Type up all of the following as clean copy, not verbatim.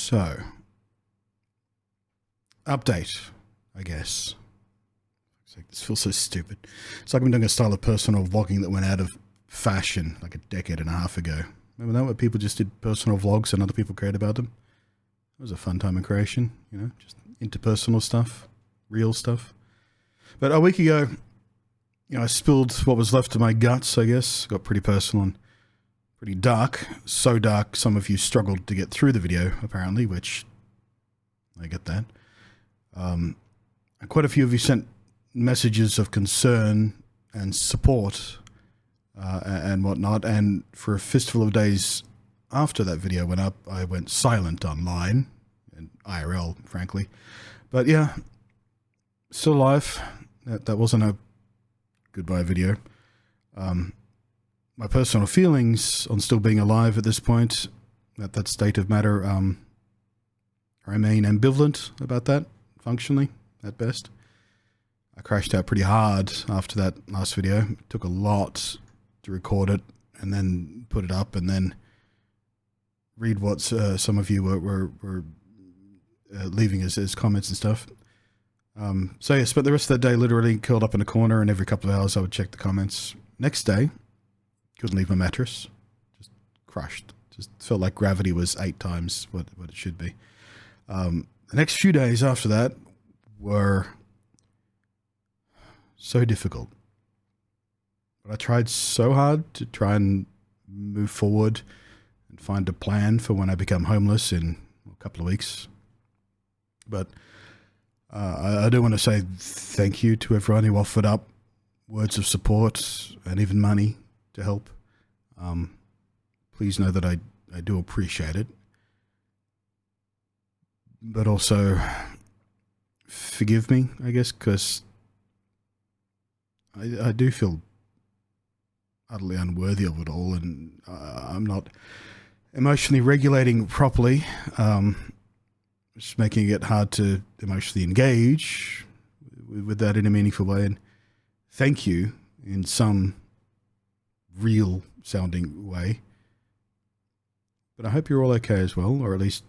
So, update, I guess. This feels so stupid. It's like I'm doing a style of personal vlogging that went out of fashion like a decade and a half ago. Remember that, where people just did personal vlogs and other people cared about them? It was a fun time in creation, you know, just interpersonal stuff, real stuff. But a week ago, you know, I spilled what was left of my guts, I guess. Got pretty personal and pretty dark. So dark, some of you struggled to get through the video, apparently, which I get that. And quite a few of you sent messages of concern and support and whatnot. And for a fistful of days after that video went up, I went silent online and IRL, frankly. But yeah, still alive. That wasn't a goodbye video. My personal feelings on still being alive at this point, at that state of matter, I remain ambivalent about that, functionally, at best. I crashed out pretty hard after that last video. It took a lot to record it and then put it up and then read what some of you were leaving as comments and stuff. So yeah, spent the rest of that day literally curled up in a corner, and every couple of hours I would check the comments. Next day, couldn't leave my mattress. Just crushed. Just felt like gravity was 8 times what it should be. The next few days after that were so difficult. But I tried so hard to try and move forward and find a plan for when I become homeless in a couple of weeks. But I do want to say thank you to everyone who offered up words of support and even money to help. Please know that I do appreciate it. But also forgive me, I guess, because I do feel utterly unworthy of it all, and I'm not emotionally regulating properly, just making it hard to emotionally engage with that in a meaningful way. And thank you in some real sounding way. But I hope you're all okay as well, or at least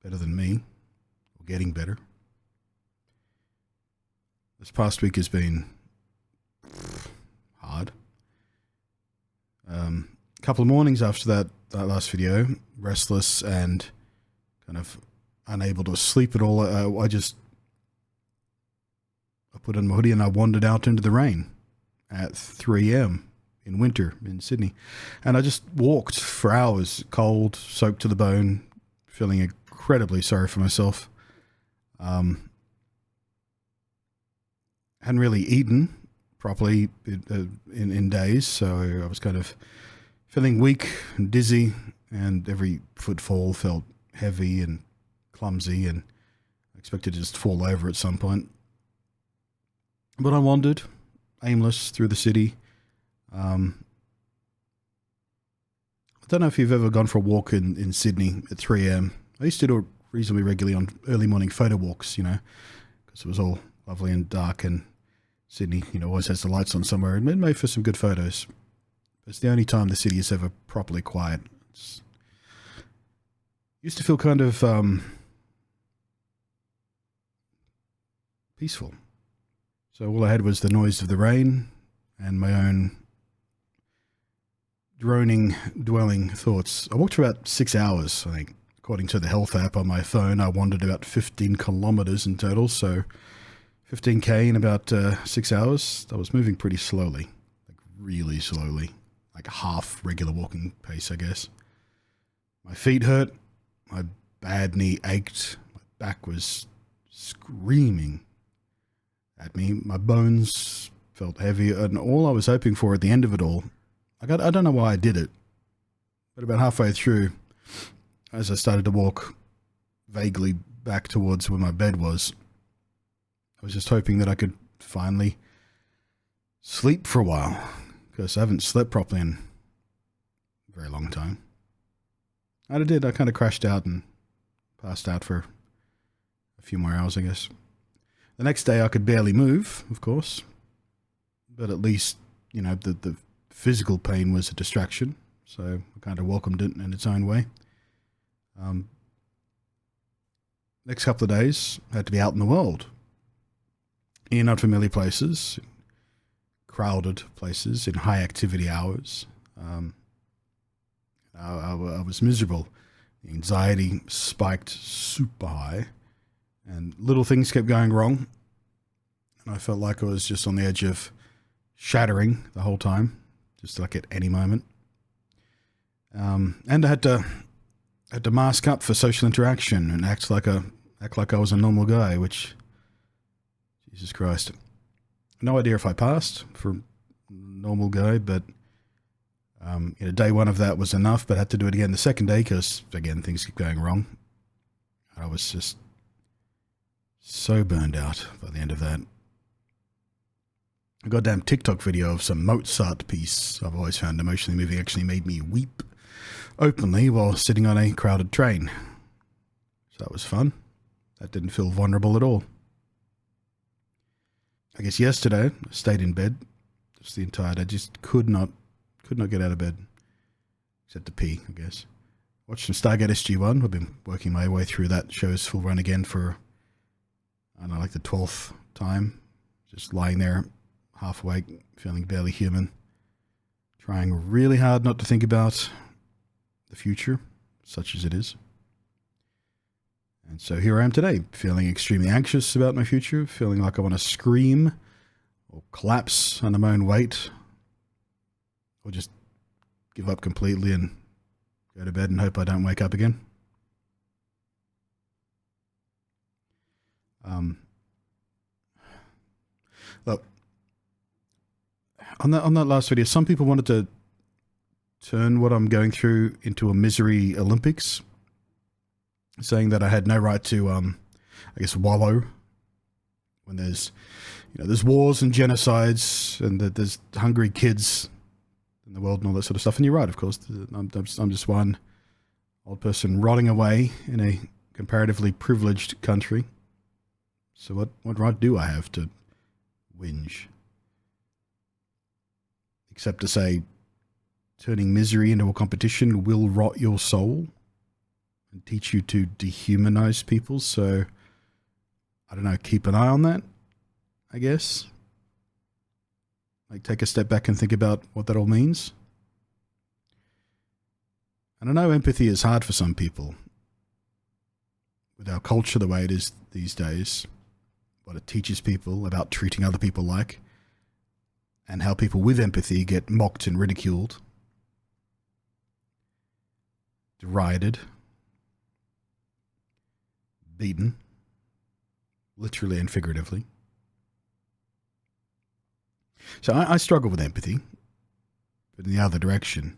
better than me, or getting better. This past week has been hard. A couple of mornings after that last video, restless and kind of unable to sleep at all, I put on my hoodie and I wandered out into the rain at 3 a.m. in winter in Sydney. And I just walked for hours, cold, soaked to the bone, feeling incredibly sorry for myself. Hadn't really eaten properly in days, so I was kind of feeling weak and dizzy, and every footfall felt heavy and clumsy, and I expected to just fall over at some point. But I wandered, aimless, through the city. I don't know if you've ever gone for a walk in Sydney at 3 a.m. I used to do it reasonably regularly on early morning photo walks, you know, because it was all lovely and dark, and Sydney, you know, always has the lights on somewhere, and it made for some good photos. It's the only time the city is ever properly quiet. It's used to feel kind of peaceful. So all I had was the noise of the rain and my own droning, dwelling thoughts. I walked for about 6 hours, I think. According to the health app on my phone, I wandered about 15 kilometers in total, so 15K in about 6 hours. I was moving pretty slowly, like really slowly, like half regular walking pace, I guess. My feet hurt, my bad knee ached, my back was screaming at me, my bones felt heavy, and all I was hoping for at the end of it all, I don't know why I did it, but about halfway through, as I started to walk vaguely back towards where my bed was, I was just hoping that I could finally sleep for a while, because I haven't slept properly in a very long time. And I did. I kind of crashed out and passed out for a few more hours, I guess. The next day I could barely move, of course, but at least, you know, the physical pain was a distraction, so I kind of welcomed it in its own way. next couple of days, I had to be out in the world, in unfamiliar places, crowded places, in high activity hours. I was miserable. The anxiety spiked super high, and little things kept going wrong. And I felt like I was just on the edge of shattering the whole time, just like at any moment. And I had to mask up for social interaction and act like I was a normal guy, which, Jesus Christ. No idea if I passed for a normal guy, but day one of that was enough, but I had to do it again the second day because, again, things keep going wrong. I was just so burned out by the end of that. A goddamn TikTok video of some Mozart piece I've always found emotionally moving actually made me weep openly while sitting on a crowded train. So that was fun. That didn't feel vulnerable at all. I guess yesterday I stayed in bed just the entire day. Just could not get out of bed except to pee, I guess. Watched some Stargate SG-1. I've been working my way through that show's full run again for, I don't know, like the 12th time. Just lying there half awake, feeling barely human. Trying really hard not to think about the future, such as it is. And so here I am today, feeling extremely anxious about my future, feeling like I want to scream or collapse under my own weight, or just give up completely and go to bed and hope I don't wake up again. Look, on that last video, some people wanted to turn what I'm going through into a misery Olympics, saying that I had no right to, I guess, wallow when there's wars and genocides and that there's hungry kids in the world and all that sort of stuff. And you're right, of course. I'm just one old person rotting away in a comparatively privileged country. So what right do I have to whinge? Except to say, turning misery into a competition will rot your soul and teach you to dehumanize people. So, I don't know, keep an eye on that, I guess. Like, take a step back and think about what that all means. And I know empathy is hard for some people. With our culture the way it is these days, what it teaches people about treating other people like, and how people with empathy get mocked and ridiculed, derided, beaten, literally and figuratively. So I struggle with empathy, but in the other direction.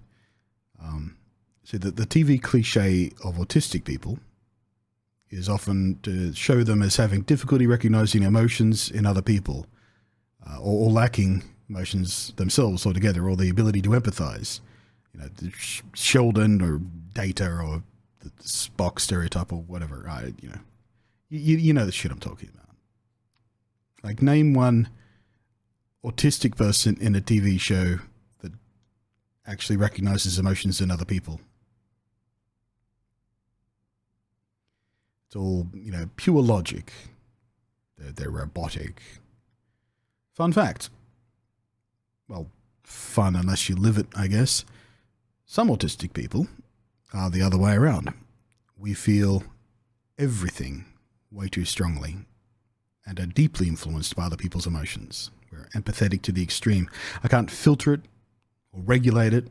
So the TV cliche of autistic people is often to show them as having difficulty recognizing emotions in other people, or lacking emotions themselves altogether, or the ability to empathize. The Sheldon or Data or the Spock stereotype or whatever. You know the shit I'm talking about. Like, name one autistic person in a TV show that actually recognizes emotions in other people. It's all, pure logic. They're robotic. Fun fact. Well, fun unless you live it, I guess. Some autistic people are the other way around. We feel everything way too strongly and are deeply influenced by other people's emotions. We're empathetic to the extreme. I can't filter it or regulate it,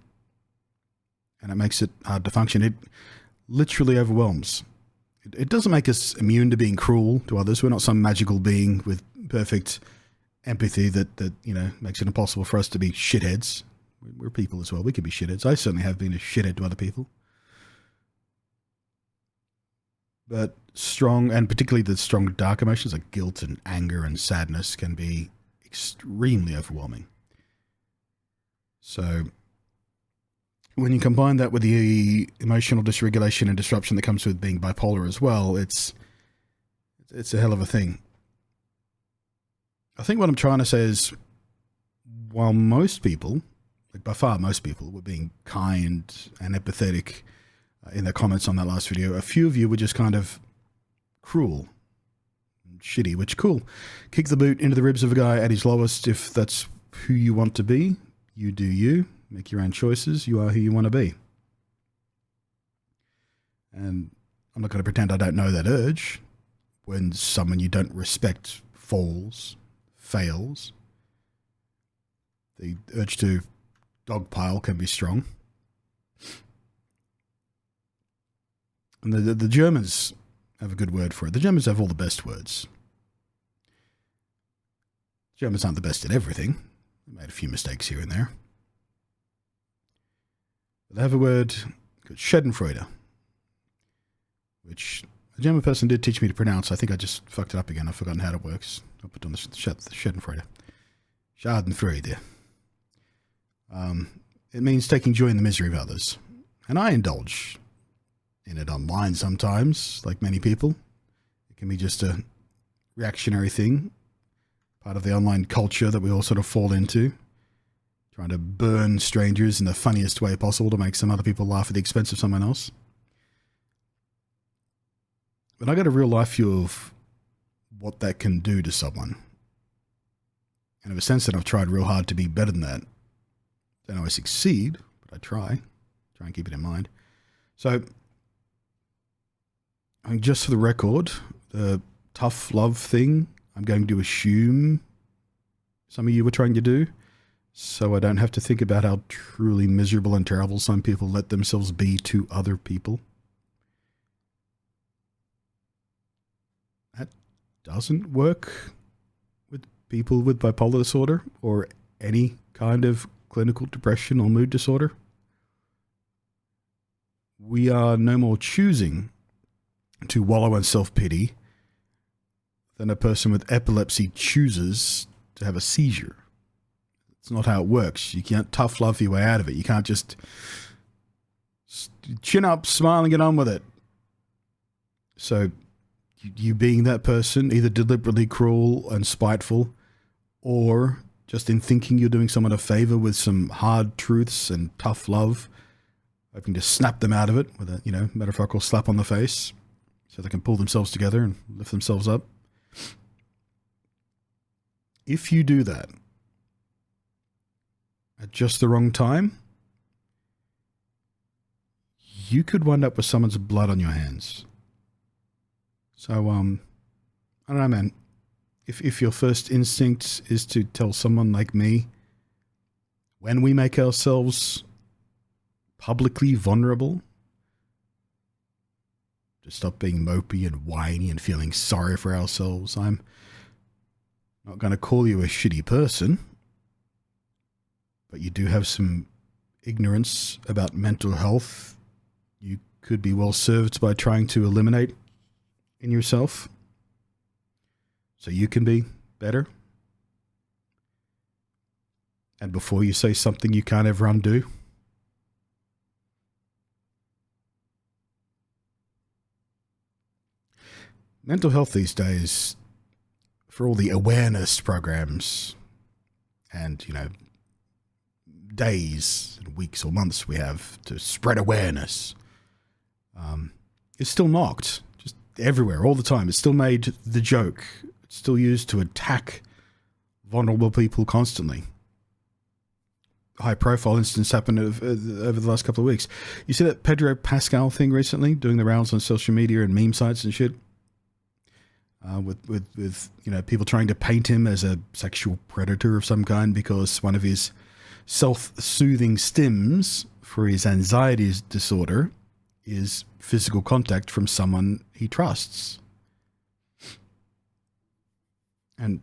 and it makes it hard to function. It literally overwhelms. It doesn't make us immune to being cruel to others. We're not some magical being with perfect empathy that makes it impossible for us to be shitheads. We're people as well. We can be shitheads. I certainly have been a shithead to other people. But strong, and particularly the strong dark emotions like guilt and anger and sadness, can be extremely overwhelming. So when you combine that with the emotional dysregulation and disruption that comes with being bipolar as well, it's a hell of a thing. I think what I'm trying to say is, while most people, like by far most people, were being kind and empathetic in their comments on that last video, a few of you were just kind of cruel, shitty, which cool. Kick the boot into the ribs of a guy at his lowest if that's who you want to be. You do you. Make your own choices. You are who you want to be. And I'm not going to pretend I don't know that urge. When someone you don't respect fails, the urge to dogpile can be strong. And the Germans have a good word for it. The Germans have all the best words. Germans aren't the best at everything. They made a few mistakes here and there. But they have a word called Schadenfreude, which a German person did teach me to pronounce. I think I just fucked it up again. I've forgotten how it works. I'll put on the Schadenfreude. Schadenfreude. It means taking joy in the misery of others. And I indulge in it online sometimes, like many people. It can be just a reactionary thing, part of the online culture that we all sort of fall into, trying to burn strangers in the funniest way possible to make some other people laugh at the expense of someone else. But I got a real life view of what that can do to someone. And I have a sense that I've tried real hard to be better than that. Don't always succeed, but I try and keep it in mind. So, I mean, just for the record, the tough love thing, I'm going to assume some of you were trying to do, so I don't have to think about how truly miserable and terrible some people let themselves be to other people. That doesn't work with people with bipolar disorder or any kind of clinical depression or mood disorder. We are no more choosing to wallow in self-pity than a person with epilepsy chooses to have a seizure. It's not how it works. You can't tough love your way out of it. You can't just chin up, smile, and get on with it. So you being that person, either deliberately cruel and spiteful, or just in thinking you're doing someone a favor with some hard truths and tough love, hoping to snap them out of it with a, metaphorical slap on the face so they can pull themselves together and lift themselves up. If you do that at just the wrong time, you could wind up with someone's blood on your hands. So, I don't know, man. If your first instinct is to tell someone like me, when we make ourselves publicly vulnerable, to stop being mopey and whiny and feeling sorry for ourselves, I'm not going to call you a shitty person, but you do have some ignorance about mental health you could be well served by trying to eliminate in yourself so you can be better. And before you say something you can't ever undo, mental health these days, for all the awareness programs and, days and weeks or months we have to spread awareness, is still mocked just everywhere, all the time. It's still made the joke. It's still used to attack vulnerable people constantly. High-profile incidents happened over the last couple of weeks. You see that Pedro Pascal thing recently, doing the rounds on social media and meme sites and shit? With people trying to paint him as a sexual predator of some kind because one of his self-soothing stims for his anxiety disorder is physical contact from someone he trusts. And,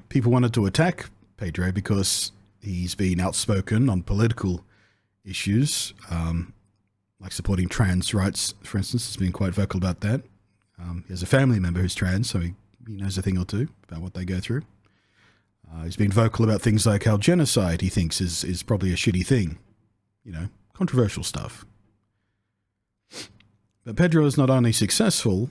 people wanted to attack Pedro because he's been outspoken on political issues, like supporting trans rights, for instance. He's been quite vocal about that. He has a family member who's trans, so he knows a thing or two about what they go through. He's been vocal about things like how genocide he thinks is probably a shitty thing. Controversial stuff. But Pedro is not only successful,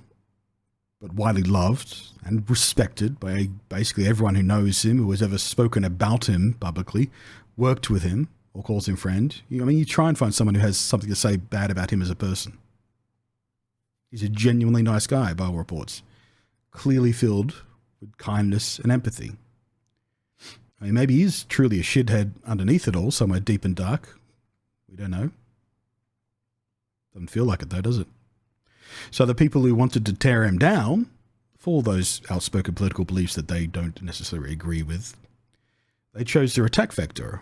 but widely loved and respected by basically everyone who knows him, who has ever spoken about him publicly, worked with him, or calls him friend. You try and find someone who has something to say bad about him as a person. He's a genuinely nice guy, by all reports. clearly filled with kindness and empathy. I mean, maybe he's truly a shithead underneath it all, somewhere deep and dark. We don't know. Doesn't feel like it though, does it? So the people who wanted to tear him down for those outspoken political beliefs that they don't necessarily agree with, they chose their attack vector,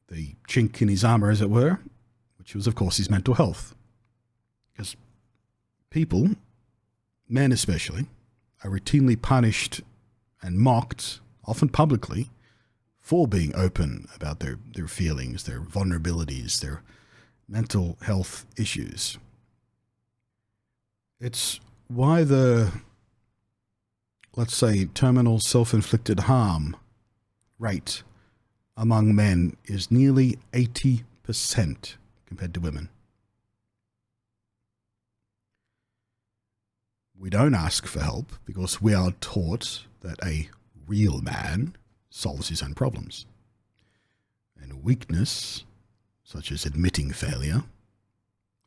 the chink in his armor, as it were, which was, of course, his mental health. Because people, men especially, are routinely punished and mocked, often publicly, for being open about their feelings, their vulnerabilities, their mental health issues. It's why the, let's say, terminal self-inflicted harm rate among men is nearly 80% compared to women. We don't ask for help because we are taught that a real man solves his own problems. And weakness, such as admitting failure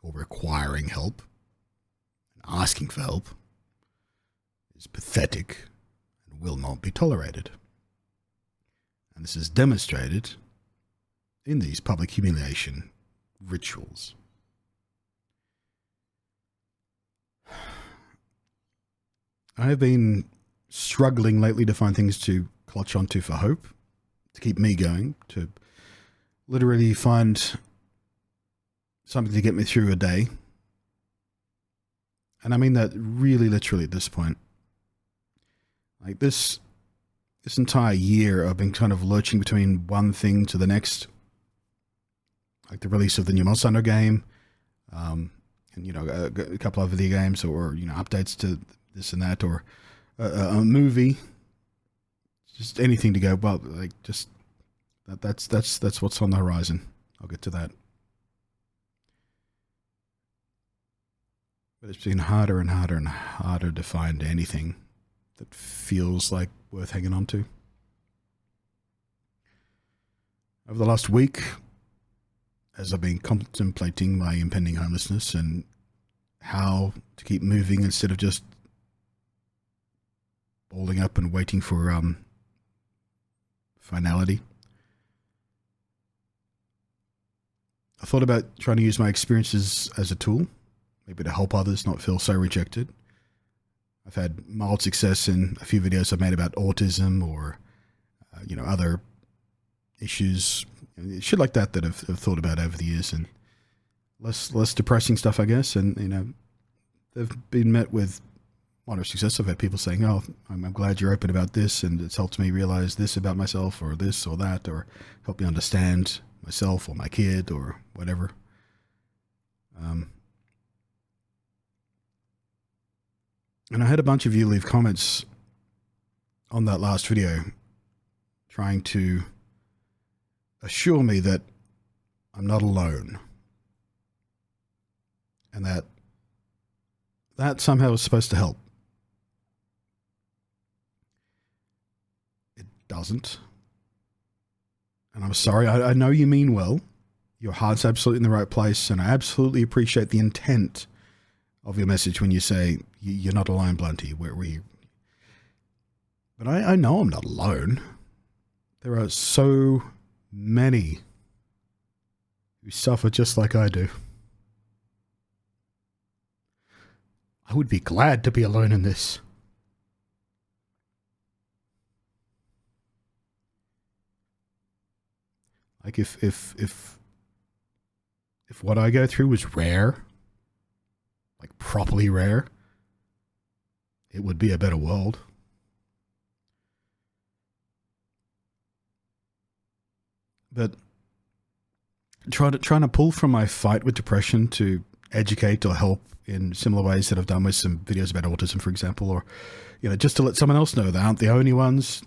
or requiring help and asking for help, is pathetic and will not be tolerated. And this is demonstrated in these public humiliation rituals. I have been struggling lately to find things to clutch onto for hope, to keep me going, to literally find something to get me through a day. And I mean that really literally at this point. Like this entire year I've been kind of lurching between one thing to the next. Like the release of the new Monster Hunter game, and a couple of video games, or updates to this and that, or a movie. Just anything to go, well, like just that's what's on the horizon. I'll get to that. But it's been harder and harder and harder to find anything that feels like worth hanging on to. Over the last week, as I've been contemplating my impending homelessness and how to keep moving instead of just balling up and waiting for finality, I thought about trying to use my experiences as a tool, maybe to help others not feel so rejected. I've had mild success in a few videos I've made about autism or, other issues, shit like that I've thought about over the years, and less depressing stuff, I guess. And, they've been met with moderate success. I've had people saying, oh, I'm glad you're open about this, and it's helped me realize this about myself, or this or that, or help me understand myself or my kid or whatever. And I had a bunch of you leave comments on that last video trying to assure me that I'm not alone, and that somehow is supposed to help. It doesn't. And I'm sorry, I know you mean well. Your heart's absolutely in the right place, and I absolutely appreciate the intent of your message when you say, you're not alone, Blunty. Where were you? But I know I'm not alone. There are so many who suffer just like I do. I would be glad to be alone in this. Like if what I go through was rare, like properly rare, it would be a better world. But trying to pull from my fight with depression to educate or help in similar ways that I've done with some videos about autism, for example, or just to let someone else know they aren't the only ones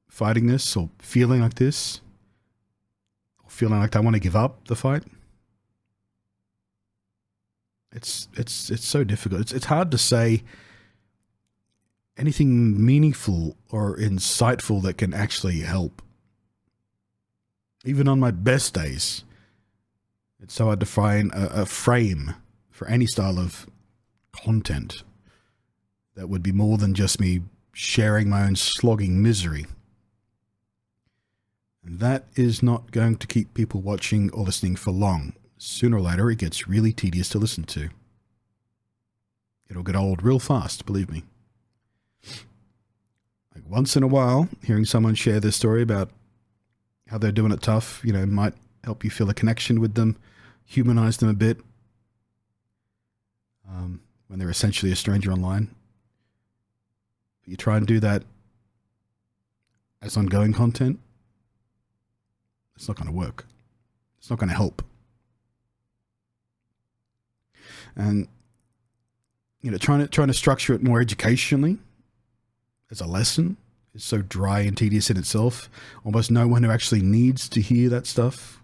fighting this or feeling like this, or feeling like they want to give up the fight. It's so difficult. It's hard to say anything meaningful or insightful that can actually help. Even on my best days, it's so hard to find a frame for any style of content that would be more than just me sharing my own slogging misery. And that is not going to keep people watching or listening for long. Sooner or later, it gets really tedious to listen to. It'll get old real fast, believe me. Like once in a while, hearing someone share their story about how they're doing it tough, might help you feel a connection with them, humanize them a bit, when they're essentially a stranger online. But you try and do that as ongoing content, it's not going to work. It's not going to help. And trying to structure it more educationally as a lesson is so dry and tedious in itself. Almost no one who actually needs to hear that stuff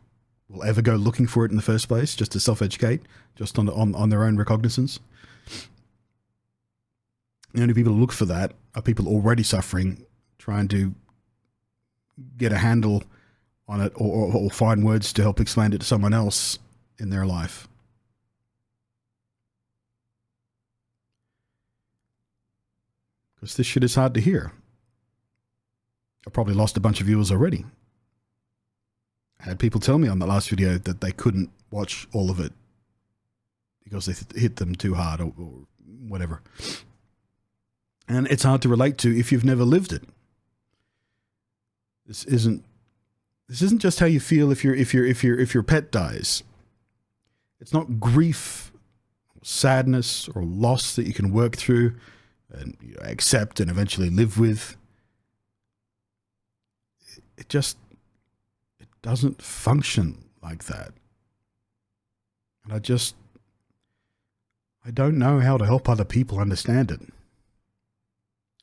will ever go looking for it in the first place, just to self-educate, just on their own recognizance. The only people who look for that are people already suffering, trying to get a handle on it or find words to help explain it to someone else in their life. Because this shit is hard to hear. I probably lost a bunch of viewers already. I had people tell me on the last video that they couldn't watch all of it because they hit them too hard or whatever. And it's hard to relate to if you've never lived it. This isn't just how you feel if your pet dies. It's not grief, sadness, or loss that you can work through and accept and eventually live with. It doesn't function like that. And I don't know how to help other people understand it.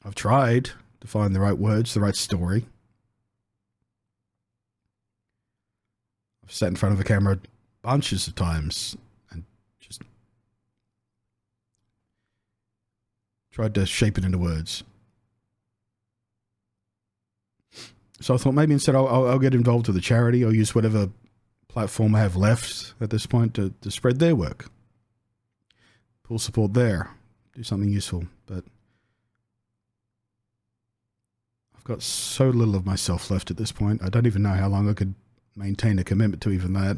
I've tried to find the right words, the right story. I've sat in front of a camera bunches of times and just tried to shape it into words. So I thought maybe instead I'll get involved with a charity or use whatever platform I have left at this point to spread their work. Pull support there. Do something useful. But I've got so little of myself left at this point. I don't even know how long I could maintain a commitment to even that.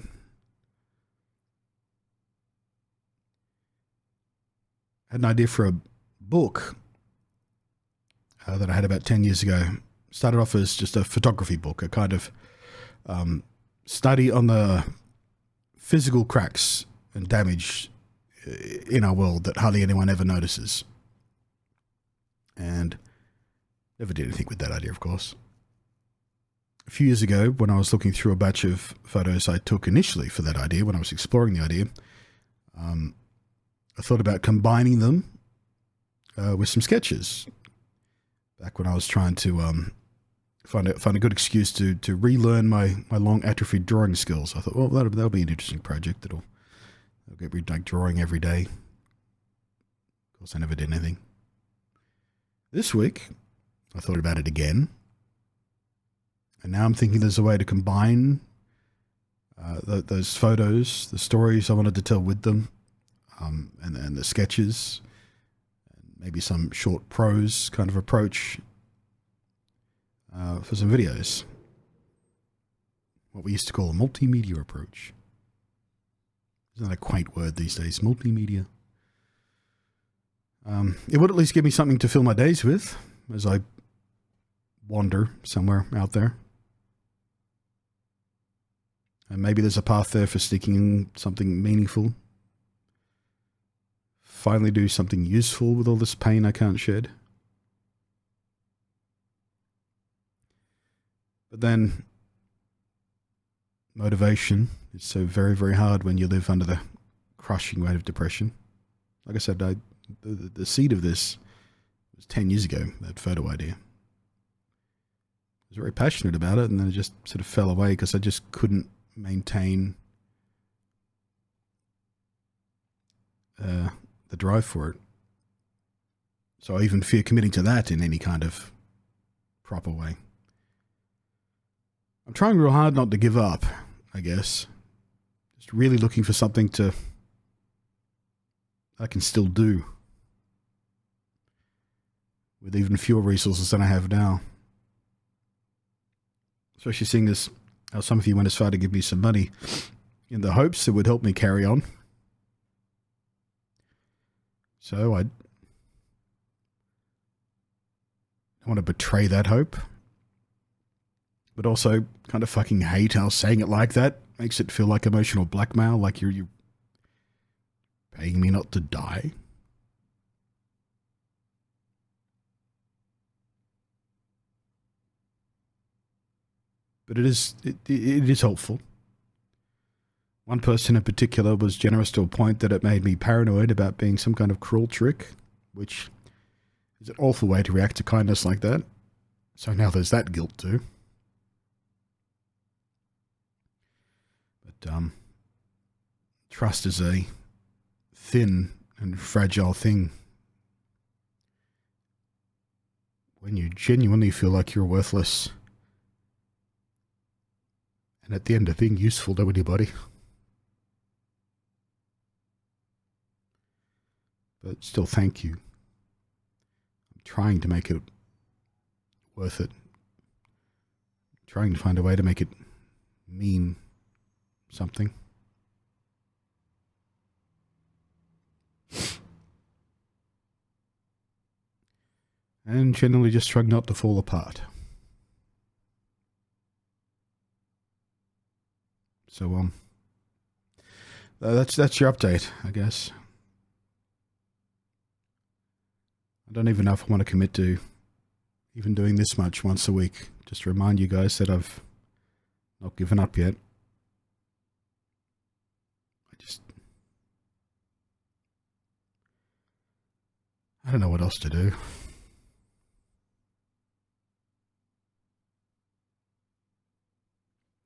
I had an idea for a book that I had about 10 years ago. Started off as just a photography book, a kind of study on the physical cracks and damage in our world that hardly anyone ever notices. And never did anything with that idea, of course. A few years ago, when I was looking through a batch of photos I took initially for that idea, when I was exploring the idea, I thought about combining them with some sketches. Back when I was trying to find a good excuse to relearn my long atrophied drawing skills. I thought, well, that'll be an interesting project. That'll get me like drawing every day. Of course, I never did anything. This week, I thought about it again. And now I'm thinking there's a way to combine those photos, the stories I wanted to tell with them, and the sketches, and maybe some short prose kind of approach for some videos. What we used to call a multimedia approach. Isn't that a quaint word these days? Multimedia. It would at least give me something to fill my days with as I wander somewhere out there. And maybe there's a path there for sticking in something meaningful. Finally do something useful with all this pain I can't shed. But then motivation is so very, very hard when you live under the crushing weight of depression. Like I said, the seed of this was 10 years ago, that photo idea. I was very passionate about it, and then it just sort of fell away because I just couldn't maintain the drive for it. So I even fear committing to that in any kind of proper way. I'm trying real hard not to give up, I guess. Just really looking for something I can still do. with even fewer resources than I have now. Especially seeing this, how some of you went as far to give me some money in the hopes it would help me carry on. So I don't want to betray that hope. But also kind of fucking hate how saying it like that makes it feel like emotional blackmail, like you're paying me not to die. But it is helpful. One person in particular was generous to a point that it made me paranoid about being some kind of cruel trick, which is an awful way to react to kindness like that. So now there's that guilt too. But trust is a thin and fragile thing. When you genuinely feel like you're worthless and at the end of being useful to anybody. But still, thank you. I'm trying to make it worth it. I'm trying to find a way to make it mean something. And generally just trying not to fall apart. So, that's your update, I guess. I don't even know if I want to commit to even doing this much once a week. Just to remind you guys that I've not given up yet. I don't know what else to do.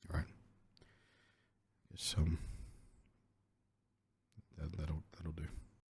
All right. Guess